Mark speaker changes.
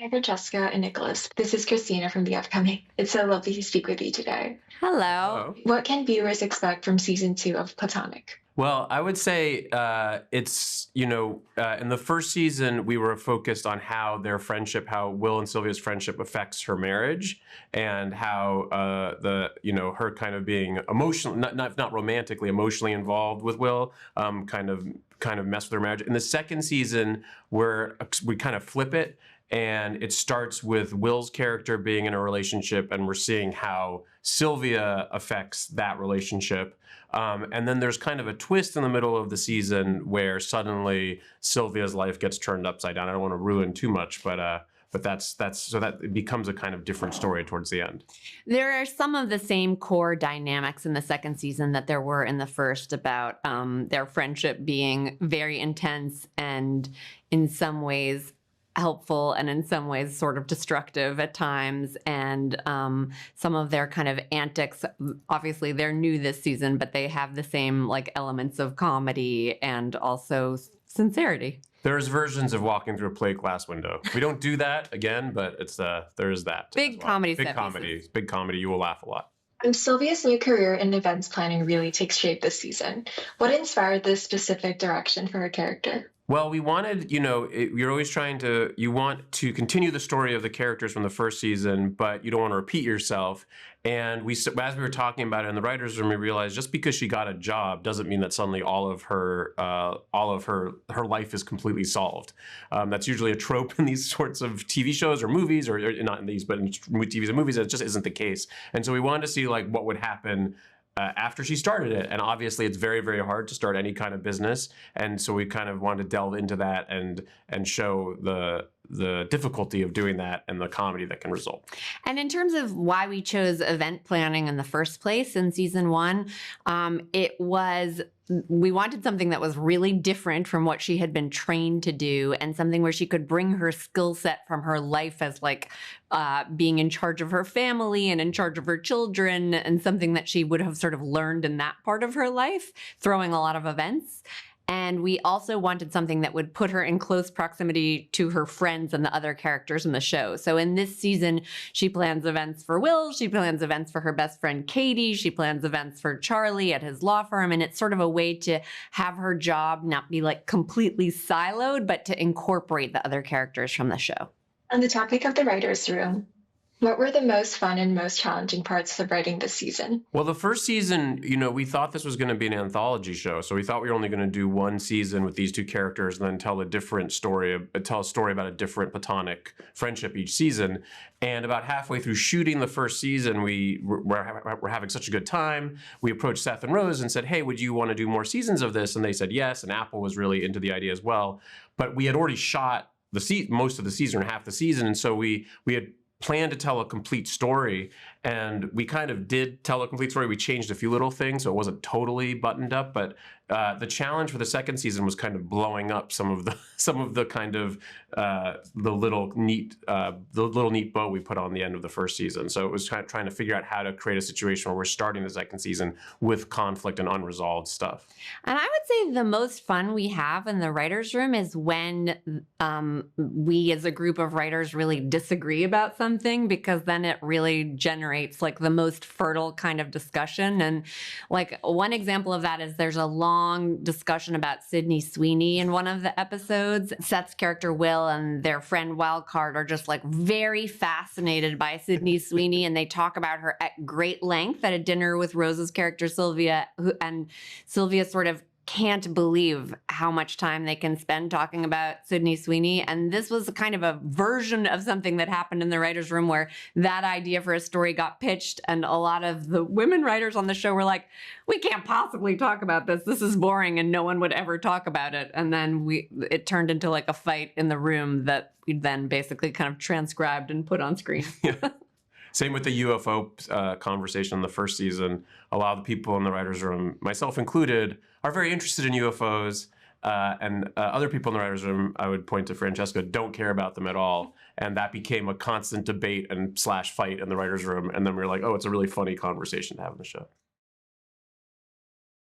Speaker 1: Hi, Francesca and Nicholas. This is Christina from The Upcoming. It's so lovely to speak with you today.
Speaker 2: Hello.
Speaker 3: Hello.
Speaker 1: What can viewers expect from season two of Platonic?
Speaker 3: Well, I would say in the first season, we were focused on how their friendship, how Will and Sylvia's friendship affects her marriage, and how her kind of being emotional, not romantically, emotionally involved with Will, kind of mess with her marriage. In the second season, we kind of flip it. And it starts with Will's character being in a relationship, and we're seeing how Sylvia affects that relationship. And then there's kind of a twist in the middle of the season where suddenly Sylvia's life gets turned upside down. I don't want to ruin too much, but that's so that it becomes a kind of different story towards the end.
Speaker 2: There are some of the same core dynamics in the second season that there were in the first about their friendship being very intense and in some ways helpful and in some ways sort of destructive at times, and some of their kind of antics. Obviously they're new this season, but they have the same like elements of comedy and also sincerity.
Speaker 3: There's versions of walking through a plate glass window. We don't do that again, but there is that.
Speaker 2: Big comedy.
Speaker 3: Big comedy. Big comedy. You will laugh a lot.
Speaker 1: Sylvia's new career in events planning really takes shape this season. What inspired this specific direction for her character?
Speaker 3: Well, we wanted, you're always you want to continue the story of the characters from the first season, but you don't want to repeat yourself. And as we were talking about it in the writers' room, we realized just because she got a job doesn't mean that suddenly all of her life is completely solved. That's usually a trope in these sorts of TV shows or movies, or not in these, but in TVs and movies. That just isn't the case. And so we wanted to see like what would happen after she started it. And obviously it's very, very hard to start any kind of business. And so we kind of wanted to delve into that and show the difficulty of doing that and the comedy that can result.
Speaker 2: And in terms of why we chose event planning in the first place in season one, we wanted something that was really different from what she had been trained to do, and something where she could bring her skill set from her life as like being in charge of her family and in charge of her children, and something that she would have sort of learned in that part of her life, throwing a lot of events. And we also wanted something that would put her in close proximity to her friends and the other characters in the show. So in this season, she plans events for Will, she plans events for her best friend Katie, she plans events for Charlie at his law firm, and it's sort of a way to have her job not be like completely siloed, but to incorporate the other characters from the show.
Speaker 1: On the topic of the writer's room, what were the most fun and most challenging parts of writing this season?
Speaker 3: Well, the first season, we thought this was going to be an anthology show. So we thought we were only going to do one season with these two characters and then tell a story about a different platonic friendship each season. And about halfway through shooting the first season, we're having such a good time. We approached Seth and Rose and said, hey, would you want to do more seasons of this? And they said yes. And Apple was really into the idea as well. But we had already shot most of the season, or half the season. And so we had planned to tell a complete story, and we kind of did tell a complete story. We changed a few little things, so it wasn't totally buttoned up. But the challenge for the second season was kind of blowing up some of the kind of the little neat bow we put on the end of the first season. So it was kind of trying to figure out how to create a situation where we're starting the second season with conflict and unresolved stuff.
Speaker 2: And I would say the most fun we have in the writers' room is when we as a group of writers really disagree about something, because then it really generates like the most fertile kind of discussion. And like one example of that is there's a long discussion about Sydney Sweeney in one of the episodes. Seth's character Will and their friend Wildcard are just like very fascinated by Sydney Sweeney, and they talk about her at great length at a dinner with Rose's character Sylvia, and Sylvia sort of can't believe how much time they can spend talking about Sydney Sweeney. And this was kind of a version of something that happened in the writer's room, where that idea for a story got pitched, and a lot of the women writers on the show were like, we can't possibly talk about this. This is boring, and no one would ever talk about it. And then it turned into like a fight in the room that we then basically kind of transcribed and put on screen.
Speaker 3: Yeah. Same with the UFO conversation in the first season. A lot of the people in the writers' room, myself included, are very interested in UFOs. And other people in the writers' room, I would point to Francesca, don't care about them at all. And that became a constant debate and / fight in the writers' room. And then we were like, oh, it's a really funny conversation to have in the show.